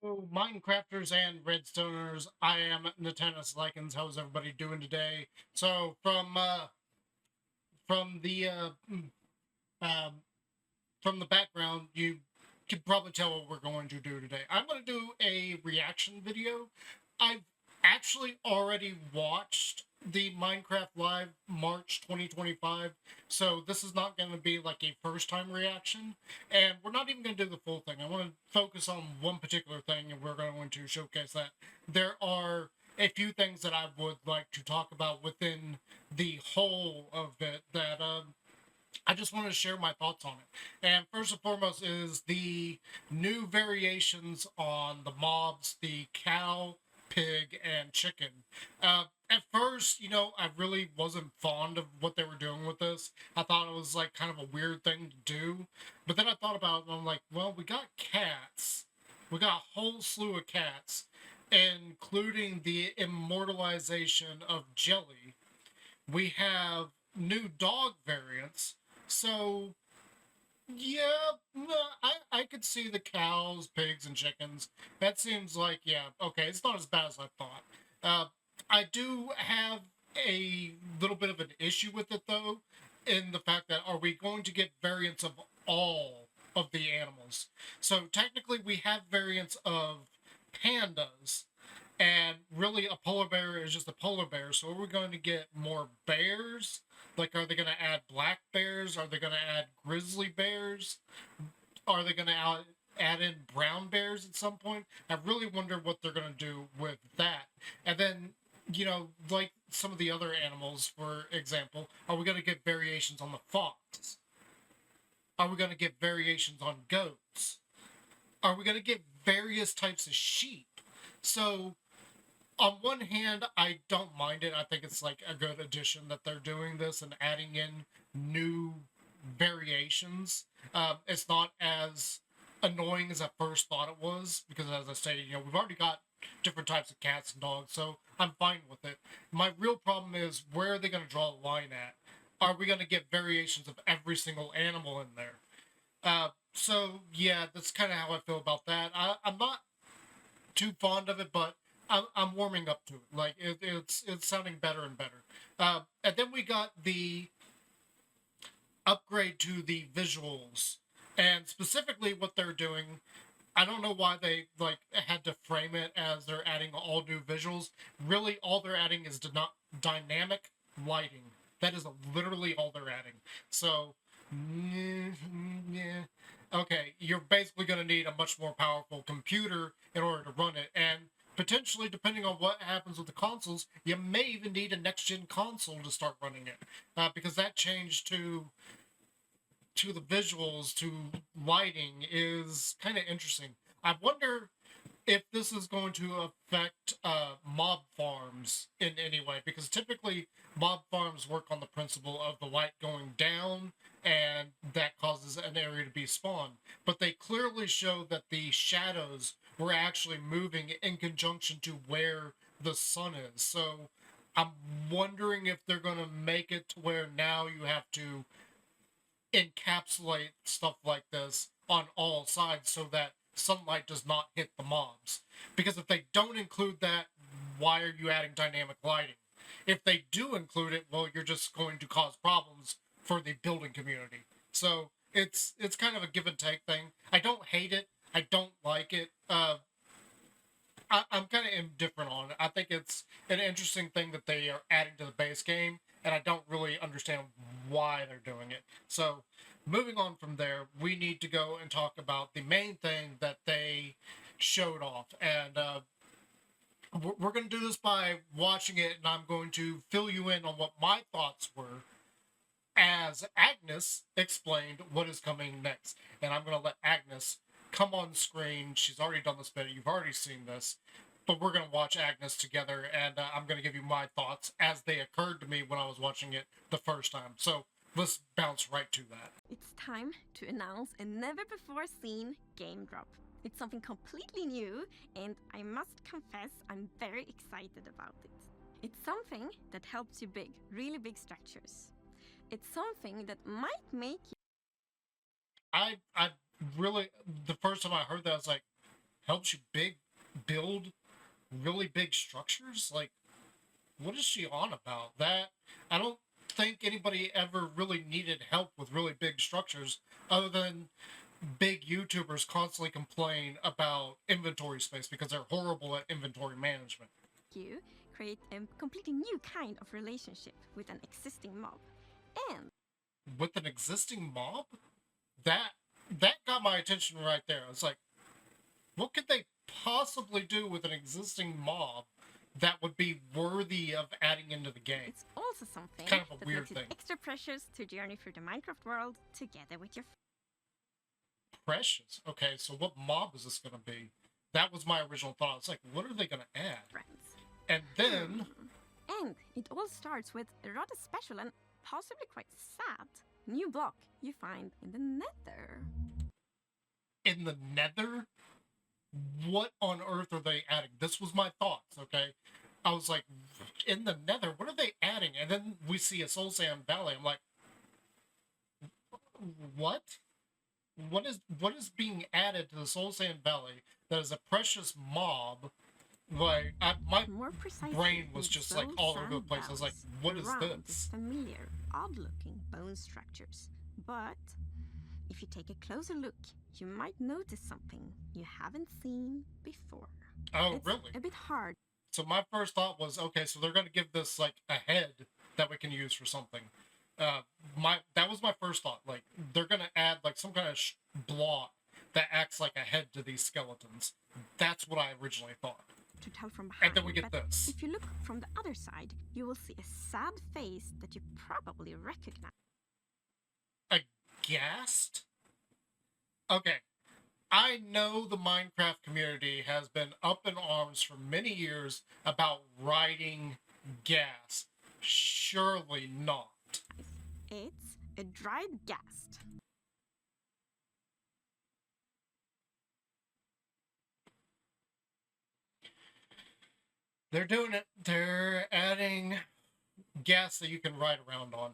Hello, Minecrafters and Redstoners. I am Natanis Likens. How's everybody doing today? So from the um, from the background, you can probably tell what we're going to do today. I'm going to do a reaction video. I've actually already watched the Minecraft Live March 2025, so this is not going to be like a first time reaction, and we're not even going to do the full thing. I want to focus on one particular thing, and we're going to showcase that. There are a few things that I would like to talk about within the whole of it that I just want to share my thoughts on it. And first and foremost is the new variations on the mobs, the cow, pig, and chicken. At first, I really wasn't fond of what they were doing with this. I thought it was like kind of a weird thing to do. But then I thought about it and I'm like, well, we got cats. We got a whole slew of cats, including the immortalization of Jelly. We have new dog variants. So yeah, I could see the cows, pigs, and chickens. That seems like, yeah, okay, it's not as bad as I thought. Uh, I do have a little bit of an issue with it though, in the fact that are we going to get variants of all of the animals? So technically, we have variants of pandas, and really, a polar bear is just a polar bear. So, are we going to get more bears? Like, are they going to add black bears? Are they going to add grizzly bears? Are they going to add in brown bears at some point? I really wonder what they're going to do with that. And then, like some of the other animals, for example, are we going to get variations on the fox? Are we going to get variations on goats? Are we going to get various types of sheep? So, on one hand, I don't mind it. I think it's like a good addition that they're doing this and adding in new variations. It's not as annoying as I first thought it was because, as I say, we've already got different types of cats and dogs, so I'm fine with it. My real problem is where are they going to draw the line at? Are we going to get variations of every single animal in there? So yeah, that's kind of how I feel about that. I'm not too fond of it, but I'm warming up to it. Like it's sounding better and better. And then we got the upgrade to the visuals, and specifically what they're doing. I don't know why they like had to frame it as they're adding all new visuals. Really, all they're adding is not dynamic lighting. That is literally all they're adding. So, yeah. Okay, you're basically going to need a much more powerful computer in order to run it, and potentially, depending on what happens with the consoles, you may even need a next gen console to start running it, because that change to the visuals to lighting is kind of interesting. I wonder if this is going to affect mob farms in any way, because typically mob farms work on the principle of the light going down and that causes an area to be spawned. But they clearly show that the shadows were actually moving in conjunction to where the sun is. So I'm wondering if they're going to make it to where now you have to encapsulate stuff like this on all sides so that sunlight does not hit the mobs. Because if they don't include that, why are you adding dynamic lighting? If they do include it, well, you're just going to cause problems for the building community. So it's kind of a give and take thing. I don't hate it. I don't like it. I'm kind of indifferent on it. I think it's an interesting thing that they are adding to the base game, and I don't really understand why they're doing it. So, moving on from there, we need to go and talk about the main thing that they showed off. And we're going to do this by watching it, and I'm going to fill you in on what my thoughts were as Agnes explained what is coming next. And I'm going to let Agnes come on screen. She's already done this bit. You've already seen this. But we're going to watch Agnes together, and I'm going to give you my thoughts as they occurred to me when I was watching it the first time. So let's bounce right to that. It's time to announce a never before seen game drop. It's something completely new, and I must confess I'm very excited about it. It's something that helps you build really big structures. It's something that might make you. I really, the first time I heard that, I was like, helps you build really big structures? Like, what is she on about? That I don't think anybody ever really needed help with really big structures other than big YouTubers constantly complain about inventory space because they're horrible at inventory management. You create a completely new kind of relationship with an existing mob. And With an existing mob, that got my attention right there. I was like, what could they possibly do with an existing mob that would be worthy of adding into the game? it's also something Kind of a that weird makes it thing. extra precious to journey through the Minecraft world together with your Precious. Okay, so what mob is this going to be? That was my original thought. It's like, what are they going to add? friends. And then, And it all starts with a rather special and possibly quite sad new block you find in the Nether. in the Nether, what on earth are they adding? This was my thoughts, okay? I was like, in the Nether, what are they adding? And then we see a Soul Sand Valley. I'm like, what? What is being added to the Soul Sand Valley that is a precious mob? Like, my More precisely, brain was with just like soul all over the sand place. I was like, valleys what is around this? these familiar, odd-looking bone structures. But if you take a closer look, you might notice something you haven't seen before. Oh, It's really? a bit hard. So my first thought was, okay, so they're going to give this like a head that we can use for something. That was my first thought. Like they're going to add like some kind of block that acts like a head to these skeletons. That's what I originally thought. To tell from behind. And then we get but this. If you look from the other side, you will see a sad face that you probably recognize. Aghast? Okay. I know the Minecraft community has been up in arms for many years about riding gas. Surely not. It's a dried ghast. They're doing it. They're adding gas that you can ride around on.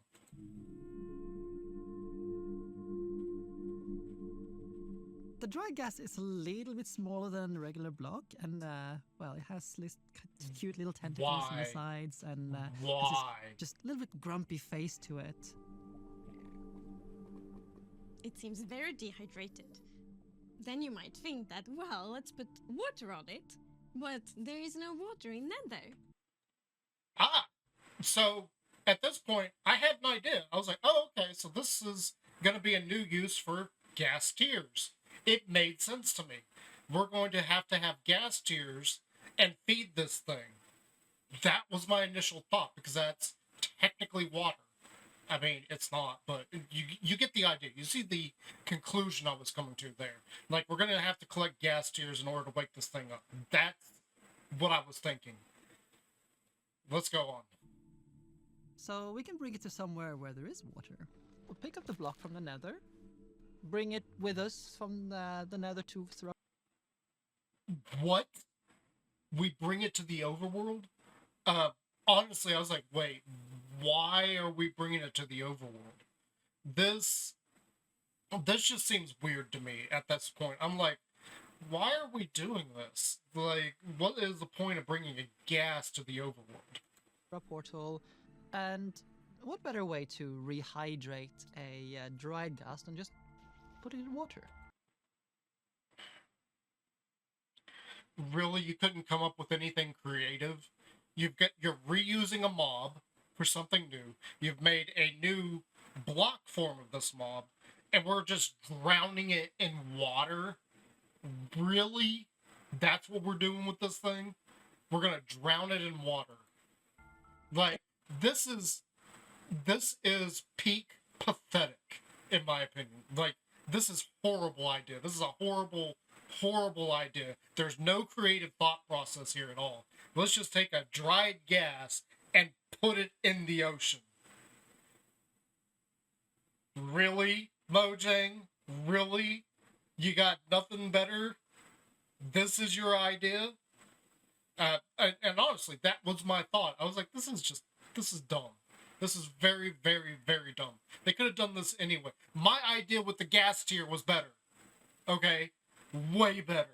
The dry gas is a little bit smaller than a regular block, and well, it has this cute little tentacles on the Why? sides, and has Why? this just a little bit grumpy face to it. It seems very dehydrated. Then you might think that, well, let's put water on it. But there is no water in Nether. Ah! So, at this point, I had an idea. I was like, oh, okay, so this is going to be a new use for gas tiers. It made sense to me. We're going to have gas tiers and feed this thing. That was my initial thought, because that's technically water. I mean, it's not, but you get the idea. You see the conclusion I was coming to there. Like, we're going to have to collect gas tiers in order to wake this thing up. That's what I was thinking. Let's go on. So we can bring it to somewhere where there is water. We'll pick up the block from the Nether, bring it with us from the Nether to throw. What? We bring it to the overworld? Honestly, I was like, wait, why are we bringing it to the overworld? This just seems weird to me at this point. I'm like, why are we doing this? Like, what is the point of bringing a gas to the overworld? A portal, and what better way to rehydrate a dried gas than just put it in water? Really, you couldn't come up with anything creative? You're reusing a mob for something new. You've made a new block form of this mob, and we're just drowning it in water? Really? That's what we're doing with this thing? We're gonna drown it in water. Like, this is peak pathetic, in my opinion. Like, this is horrible idea. This is a horrible idea. There's no creative thought process here at all. Let's just take a dried gas and put it in the ocean. Really, Mojang? Really? You got nothing better? This is your idea? And honestly, that was my thought. I was like, this is dumb. This is very, very, very dumb. They could have done this anyway. My idea with the gas tier was better. Okay? Way better.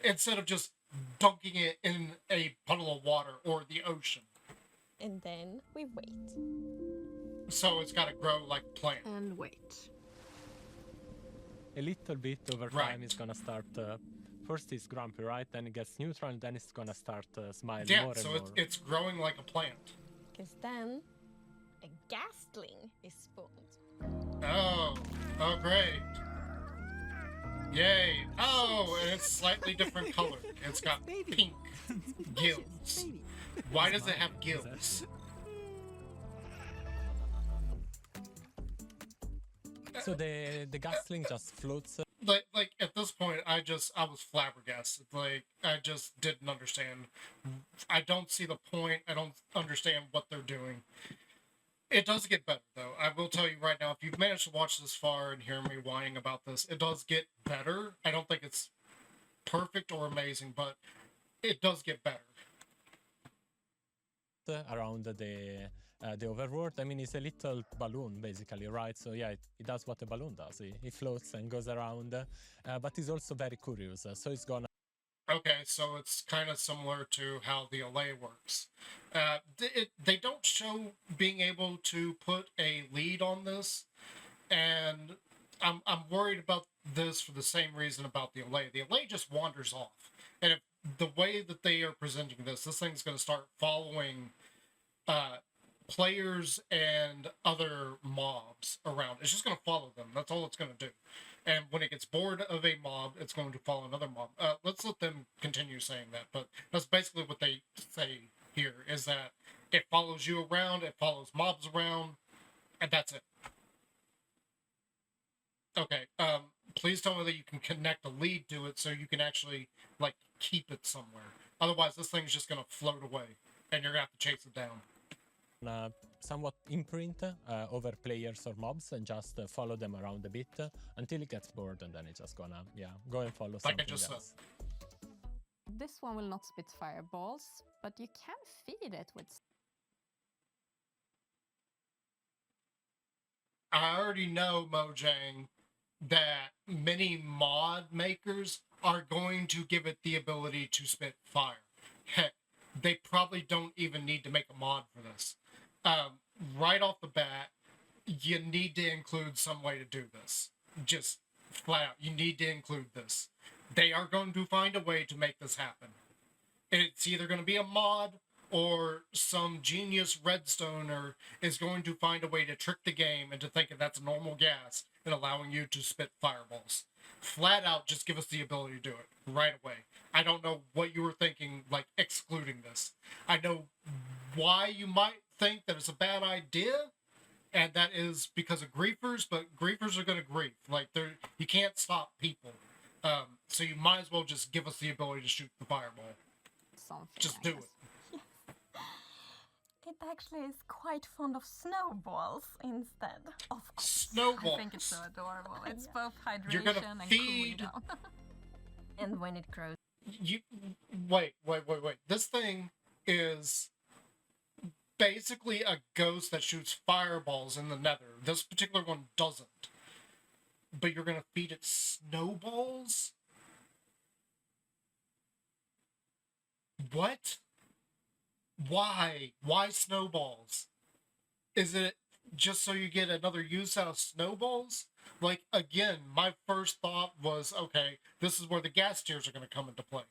instead of just dunking it in a puddle of water or the ocean. And then we wait. So it's got to grow like a plant. And wait. A little bit over Right. time, it's gonna start. First, it's grumpy, right? Then it gets neutral, and then it's gonna start smile Yeah, more and so more. it's growing like a plant. Because then a gastling is spawned. Oh, great. Yay. Oh, and it's slightly different color. It's got Baby. pink gills. Baby. Why does it have gills? So the gastling just floats. Like at this point, I was flabbergasted. Like I just didn't understand. I don't see the point. I don't understand what they're doing. It does get better though. I will tell you right now, if you've managed to watch this far and hear me whining about this, it does get better. I don't think it's perfect or amazing, but it does get better. Around the overworld. I mean, it's a little balloon, basically, right? So yeah, it does what a balloon does. It floats and goes around, but it's also very curious. So it's gonna. Okay, so it's kind of similar to how the LA works. They don't show being able to put a lead on this, and I'm worried about this for the same reason about the LA. The LA just wanders off, and if the way that they are presenting this thing's going to start following players and other mobs around. It's just going to follow them. That's all it's going to do. And when it gets bored of a mob, it's going to follow another mob. Let's let them continue saying that. But that's basically what they say here, is that it follows you around, it follows mobs around, and that's it. Okay, please tell me that you can connect a lead to it so you can actually, like, keep it somewhere. Otherwise, this thing's just going to float away, and you're going to have to chase it down. Somewhat imprint over players or mobs and just follow them around a bit until it gets bored, and then it's just gonna go and follow Like I something just else. This one will not spit fireballs, but you can feed it with. I already know, Mojang, that many mod makers are going to give it the ability to spit fire. Heck, they probably don't even need to make a mod for this. Right off the bat, you need to include some way to do this. Just flat out, you need to include this. They are going to find a way to make this happen. It's either going to be a mod or some genius redstoner is going to find a way to trick the game into thinking that's a normal gas and allowing you to spit fireballs. Flat out, just give us the ability to do it right away. I don't know what you were thinking, like, excluding this. I know why you might think that it's a bad idea, and that is because of griefers, but griefers are going to grief. Like, you can't stop people. So you might as well just give us the ability to shoot the fireball. Something. Just I do guess. it. It actually is quite fond of snowballs instead. Of course. Snowballs. I think it's so adorable. It's both You're hydration gonna and feed- cooling down. And when it grows, Wait. This thing is basically a ghost that shoots fireballs in the nether. This particular one doesn't. But you're gonna feed it snowballs? What? Why? Why snowballs? Is it just so you get another use out of snowballs? Like, again, my first thought was, okay, this is where the gas tiers are going to come into play.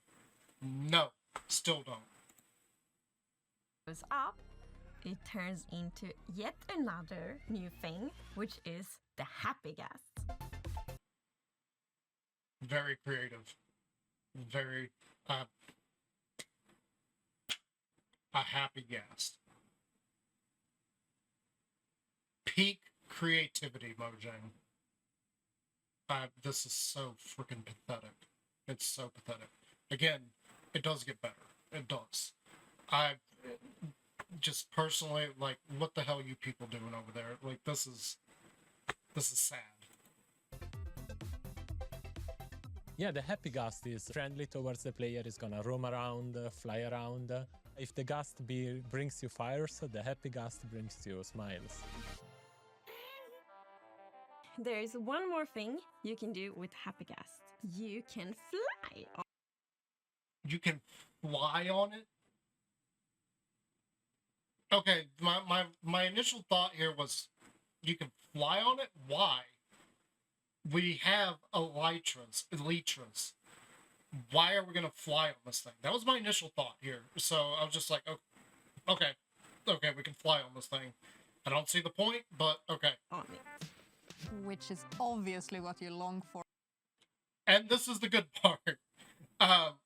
No, still don't. goes up, it turns into yet another new thing, which is the happy gas. Very creative. Very, a happy gas. Peak creativity, Mojang. This is so freaking pathetic. It's so pathetic. Again, it does get better. It does. I just personally, like, what the hell are you people doing over there? Like, this is sad. Yeah, the happy gust is friendly towards the player. Is gonna roam around, fly around. If the gust brings you fires, the happy gust brings you smiles. There's one more thing you can do with happy gas. You can fly. you can fly on it. Okay, my initial thought here was you can fly on it. Why? We have elytras. Why are we gonna fly on this thing? That was my initial thought here. So I was just like, okay, we can fly on this thing. I don't see the point, but okay. On it. Which is obviously what you long for. And this is the good part.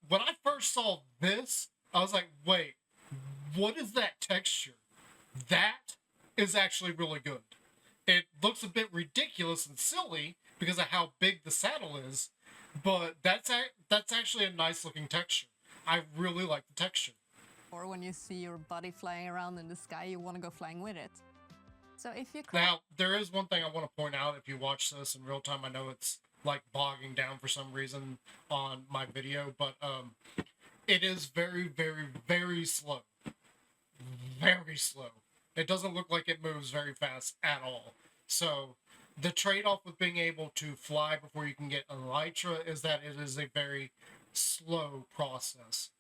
When I first saw this, I was like, wait, what is that texture? That is actually really good. It looks a bit ridiculous and silly because of how big the saddle is, but that's actually a nice looking texture. I really like the texture. Or when you see your buddy flying around in the sky, you want to go flying with it. So if you Now, there is one thing I want to point out if you watch this in real time. I know it's like bogging down for some reason on my video, but it is very, very, very slow. Very slow. It doesn't look like it moves very fast at all. So the trade-off with being able to fly before you can get elytra is that it is a very slow process.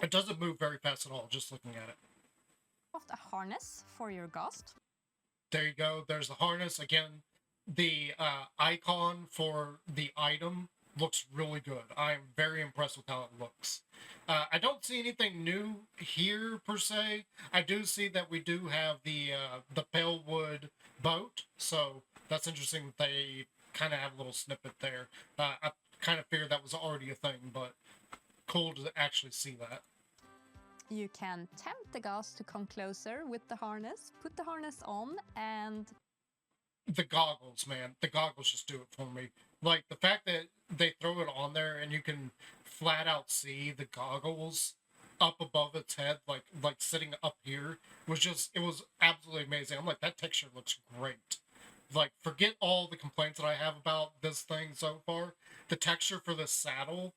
It doesn't move very fast at all, just looking at it. a harness for your Ghost. There you go. There's the harness. Again, the icon for the item looks really good. I am very impressed with how it looks. I don't see anything new here, per se. I do see that we do have the pale wood boat, so that's interesting that they kind of have a little snippet there. I kind of figured that was already a thing, but cool to actually see that. You can tempt the Ghost to come closer with the harness, put the harness on, and... The goggles, man. The goggles just do it for me. Like, the fact that they throw it on there and you can flat out see the goggles up above its head, like sitting up here, was just, it was absolutely amazing. I'm like, that texture looks great. Like, forget all the complaints that I have about this thing so far. The texture for this saddle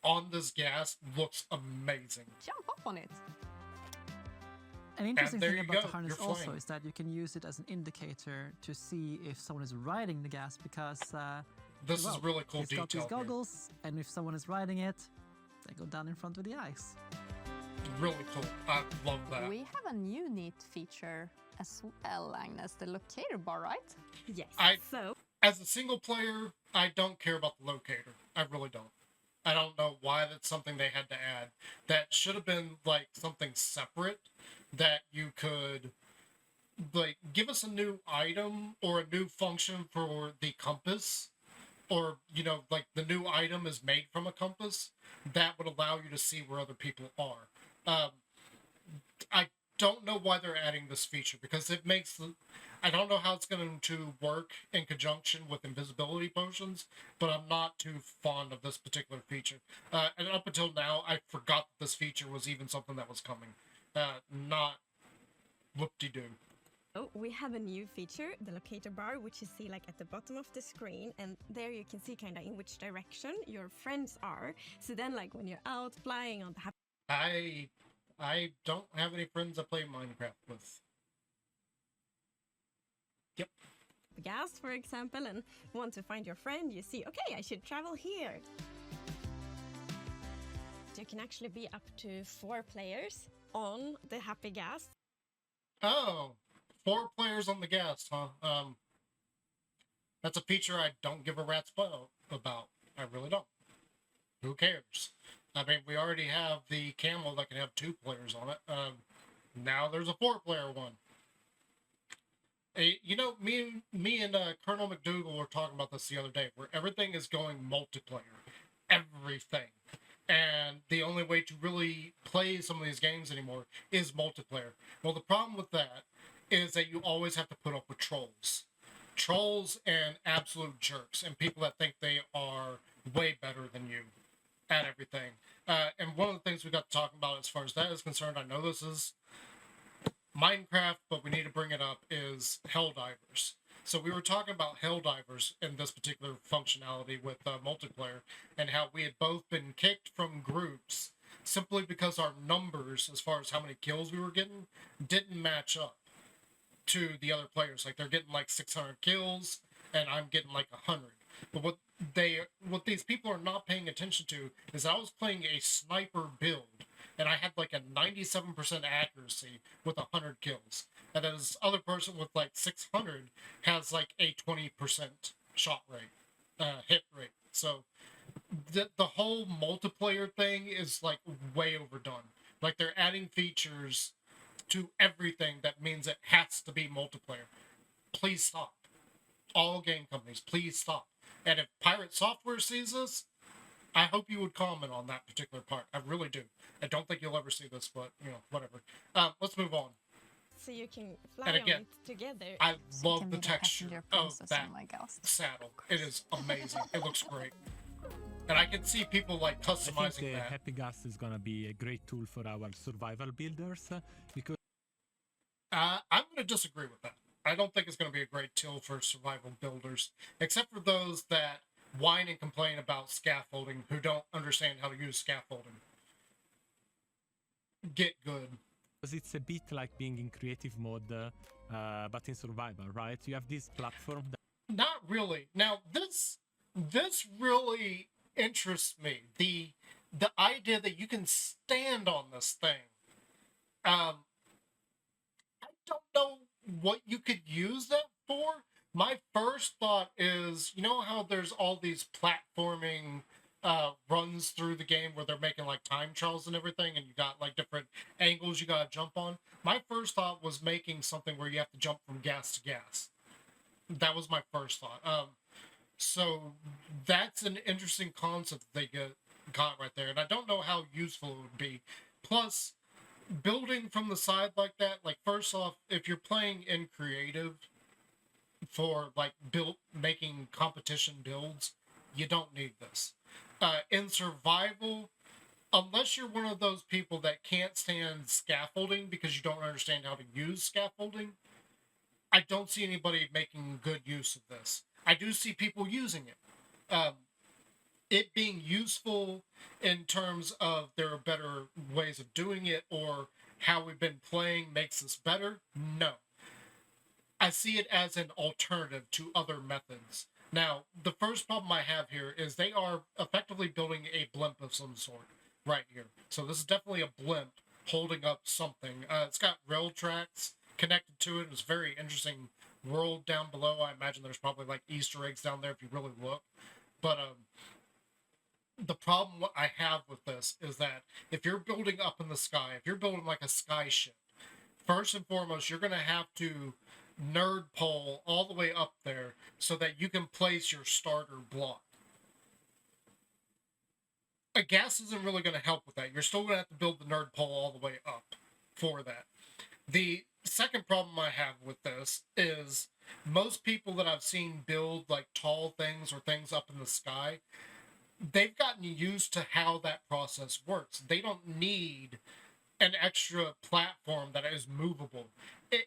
on this gas looks amazing. Jump up on it. An interesting there thing you about go, the harness you're also flying. is that you can use it as an indicator to see if someone is riding the gas, because This is really cool it's got detail these here. goggles, and if someone is riding it, they go down in front of the ice. Really cool. I love that. We have a new neat feature as well, Agnes, the locator bar, right? Yes. I- So, As a single player, I don't care about the locator. I really don't. I don't know why that's something they had to add. That should have been like something separate that you could like give us a new item or a new function for the compass, or like the new item is made from a compass that would allow you to see where other people are. I don't know why they're adding this feature, because it makes I don't know how it's going to work in conjunction with invisibility potions, but I'm not too fond of this particular feature. And up until now, I forgot that this feature was even something that was coming. Not whoop-de-doo. oh, we have a new feature, the locator bar, which you see like at the bottom of the screen, and there you can see kind of in which direction your friends are. So then, like when you're out flying on the I don't have any friends I play Minecraft with. Yep. gas, for example, and want to find your friend, you see, okay, I should travel here. You can actually be up to 4 players on the happy gas. Oh, 4 players on the gas, huh? That's a feature I don't give a rat's butt about. I really don't. Who cares? I mean, we already have the camel that can have 2 players on it. Now there's a 4-player one. Me and Colonel McDougal were talking about this the other day, where everything is going multiplayer. Everything. And the only way to really play some of these games anymore is multiplayer. Well, the problem with that is that you always have to put up with trolls. Trolls and absolute jerks, and people that think they are way better than you at everything. And one of the things we got to talk about as far as that is concerned, I know this is Minecraft, but we need to bring it up, is Helldivers. So we were talking about Helldivers in this particular functionality with multiplayer, and how we had both been kicked from groups simply because our numbers, as far as how many kills we were getting, didn't match up to the other players. Like, they're getting like 600 kills, and I'm getting like 100. But what what these people are not paying attention to is I was playing a sniper build, and I had like a 97% accuracy with 100 kills, and then this other person with like 600 has like a 20% shot rate, hit rate. So the whole multiplayer thing is like way overdone. Like they're adding features to everything that means it has to be multiplayer. Please stop. All game companies, please stop. And if Pirate Software sees this, I hope you would comment on that particular part. I really do. I don't think you'll ever see this, but whatever. Let's move on. So you can fly And again, on it together. I So you love can the be the texture passenger of princess that on my ghost. saddle. It is amazing. It looks great. And I can see people like I think customizing that. Happy Gas is gonna be a great tool for our survival builders because I'm going to disagree with that. I don't think it's going to be a great tool for survival builders, except for those that whine and complain about scaffolding who don't understand how to use scaffolding. Get good. it's a bit like being in creative mode, but in survival, right? You have this platform that Not really. Now this really interests me. The idea that you can stand on this thing. I don't know what you could use that for. My first thought is, you know how there's all these platforming runs through the game where they're making like time trials and everything, and you got like different angles you gotta jump on. My first thought was making something where you have to jump from gas to gas. That was my first thought. So that's an interesting concept they got right there, and I don't know how useful it would be. Plus, building from the side like that, like first off, if you're playing in creative for like making competition builds, you don't need this. In survival, unless you're one of those people that can't stand scaffolding because you don't understand how to use scaffolding, I don't see anybody making good use of this. I do see people using it. It being useful in terms of there are better ways of doing it or how we've been playing makes us better, no. I see it as an alternative to other methods. Now, the first problem I have here is they are effectively building a blimp of some sort right here. So this is definitely a blimp holding up something. It's got rail tracks connected to it. It's a very interesting world down below. I imagine there's probably like Easter eggs down there if you really look. But the problem what I have with this is that if you're building up in the sky, if you're building like a sky ship, first and foremost, you're going to have to nerd pole all the way up there so that you can place your starter block. A gas isn't really going to help with that. You're still going to have to build the nerd pole all the way up for that. The second problem I have with this is most people that I've seen build like tall things or things up in the sky, they've gotten used to how that process works. They don't need an extra platform that is movable.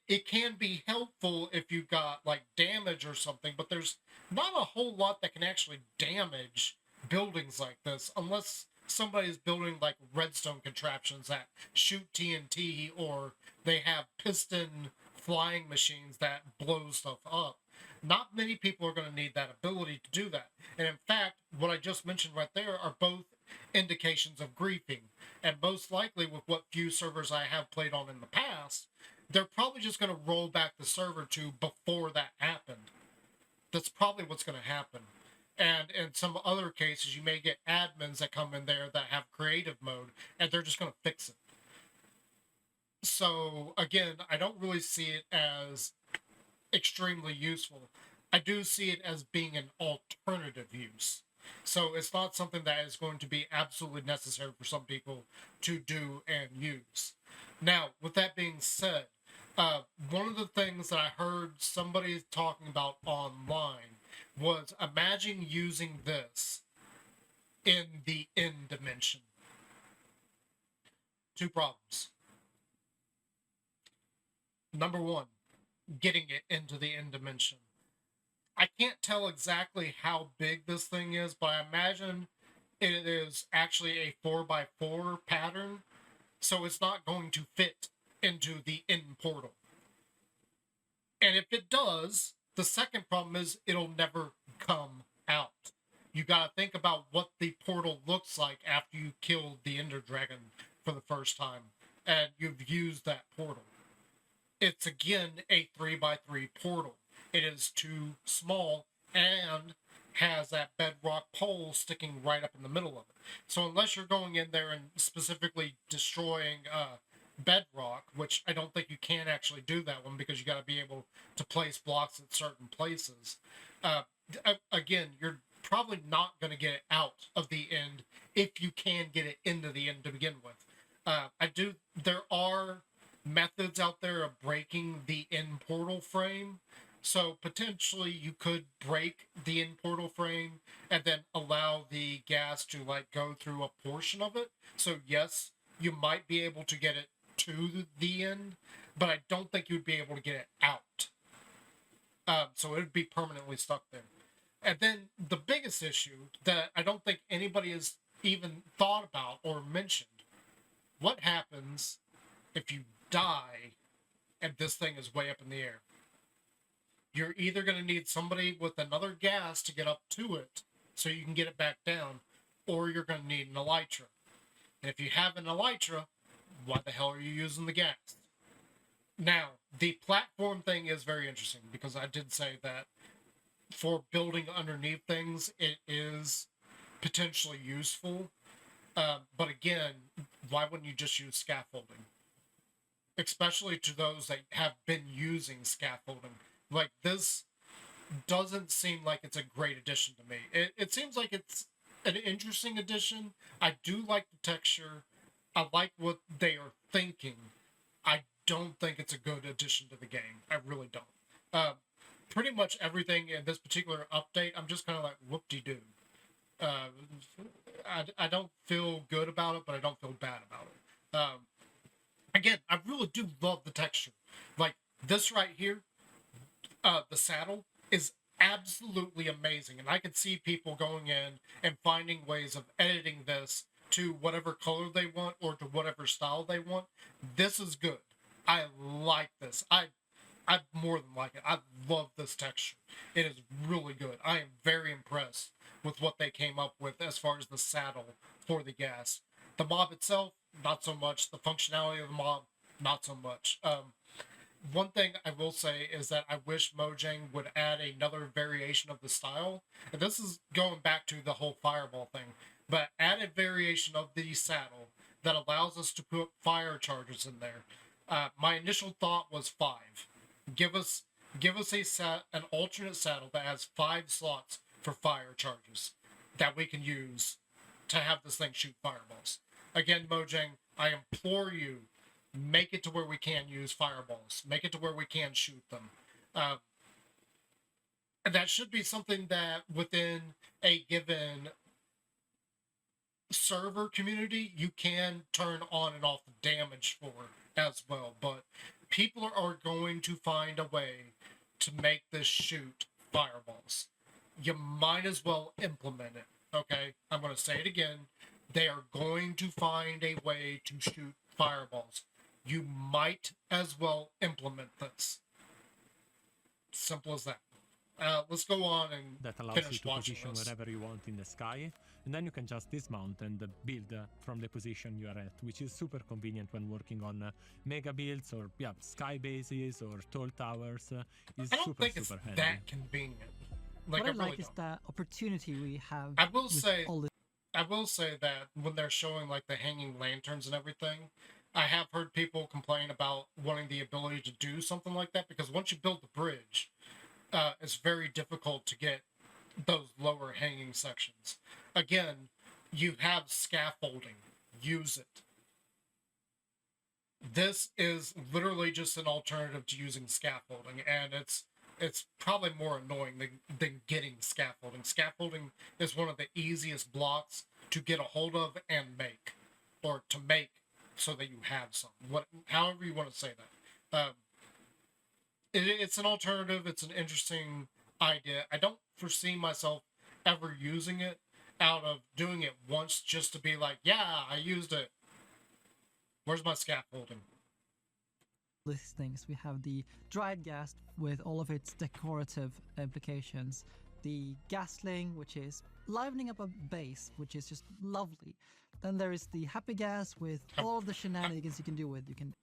It can be helpful if you've got like damage or something, but there's not a whole lot that can actually damage buildings like this unless somebody's building like redstone contraptions that shoot TNT or they have piston flying machines that blow stuff up. Not many people are going to need that ability to do that. And in fact, what I just mentioned right there are both indications of griefing. And most likely with what few servers I have played on in the past, they're probably just going to roll back the server to before that happened. That's probably what's going to happen. And in some other cases, you may get admins that come in there that have creative mode, and they're just going to fix it. So, again, I don't really see it as extremely useful. I do see it as being an alternative use. So it's not something that is going to be absolutely necessary for some people to do and use. Now, with that being said, one of the things that I heard somebody talking about online was imagine using this in the end dimension. Two problems. Number one, getting it into the end dimension. I can't tell exactly how big this thing is, but I imagine it is actually a 4x4 pattern, so it's not going to fit into the end portal. And if it does, the second problem is it'll never come out. you gotta think about what the portal looks like after you kill the Ender Dragon for the first time, and you've used that portal. It's again a 3x3 portal. It is too small and has that bedrock pole sticking right up in the middle of it. So unless you're going in there and specifically destroying bedrock, which I don't think you can actually do that one because you got to be able to place blocks at certain places. Again, you're probably not going to get it out of the end if you can get it into the end to begin with. There are methods out there of breaking the end portal frame. So potentially you could break the end portal frame and then allow the gas to like go through a portion of it. So yes, you might be able to get it to the end, but I don't think you'd be able to get it out. So it would be permanently stuck there. And then the biggest issue that I don't think anybody has even thought about or mentioned, what happens if you die and this thing is way up in the air? You're either going to need somebody with another gas to get up to it so you can get it back down, or you're going to need an elytra. And if you have an elytra, why the hell are you using the gas? Now, the platform thing is very interesting because I did say that for building underneath things, it is potentially useful. But again, why wouldn't you just use scaffolding? Especially to those that have been using scaffolding. Like, this doesn't seem like it's a great addition to me. It seems like it's an interesting addition. I do like the texture. I like what they are thinking. I don't think it's a good addition to the game. I really don't. Pretty much everything in this particular update, I'm just kind of like, whoop-de-doo. I don't feel good about it, but I don't feel bad about it. Again, I really do love the texture. Like, this right here, the saddle is absolutely amazing, and I could see people going in and finding ways of editing this to whatever color they want or to whatever style they want. This is good. I like this. I more than like it. I love this texture. It is really good. I am very impressed with what they came up with as far as the saddle for the gas. The mob itself, not so much. The functionality of the mob, not so much. One thing I will say is that I wish Mojang would add another variation of the style. And this is going back to the whole fireball thing. But add a variation of the saddle that allows us to put fire charges in there. My initial thought was 5. Give us an alternate saddle that has 5 slots for fire charges that we can use to have this thing shoot fireballs. Again, Mojang, I implore you, make it to where we can use fireballs. Make it to where we can shoot them. And that should be something that within a given server community, you can turn on and off the damage for as well. But people are going to find a way to make this shoot fireballs. You might as well implement it. Okay? I'm going to say it again. They are going to find a way to shoot fireballs. You might as well implement this. Simple as that. Let's go on and That allows you finish to watching position this. wherever you want in the sky, and then you can just dismount and build from the position you are at, which is super convenient when working on mega builds or sky bases or tall towers. Is I don't super think it's super handy. that convenient. Like, What I I really like is don't. the opportunity we have. I will with say- all this I will say that when they're showing like the hanging lanterns and everything, I have heard people complain about wanting the ability to do something like that because once you build the bridge, it's very difficult to get those lower hanging sections. Again, you have scaffolding. Use it. This is literally just an alternative to using scaffolding, and it's probably more annoying than getting scaffolding. Scaffolding is one of the easiest blocks to get a hold of and make, or to make so that you have some. However you want to say that. It's an alternative. It's an interesting idea. I don't foresee myself ever using it out of doing it once just to be like, yeah, I used it. Where's my scaffolding? these things. We have the dried gas with all of its decorative implications. The gasling, which is livening up a base, which is just lovely. Then there is the happy gas with all the shenanigans you can do with. You can.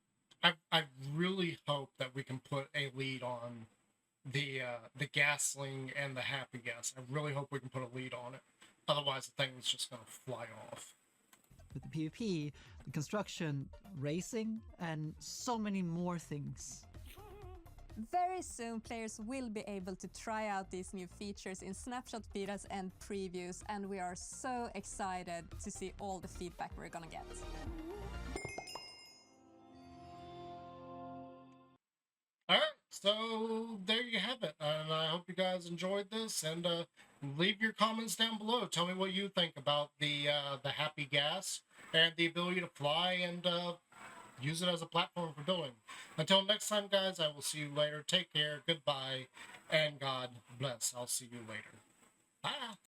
I really hope that we can put a lead on the gasling and the happy gas. I really hope we can put a lead on it. Otherwise, the thing is just gonna fly off. With the PvP, the construction, racing, and so many more things. Very soon, players will be able to try out these new features in snapshot betas and previews, and we are so excited to see all the feedback we're gonna get. All right, so there you have it, and I hope you guys enjoyed this. And leave your comments down below. Tell me what you think about the happy gas and the ability to fly and use it as a platform for building. Until next time, guys, I will see you later. Take care, goodbye, and God bless. I'll see you later. Bye.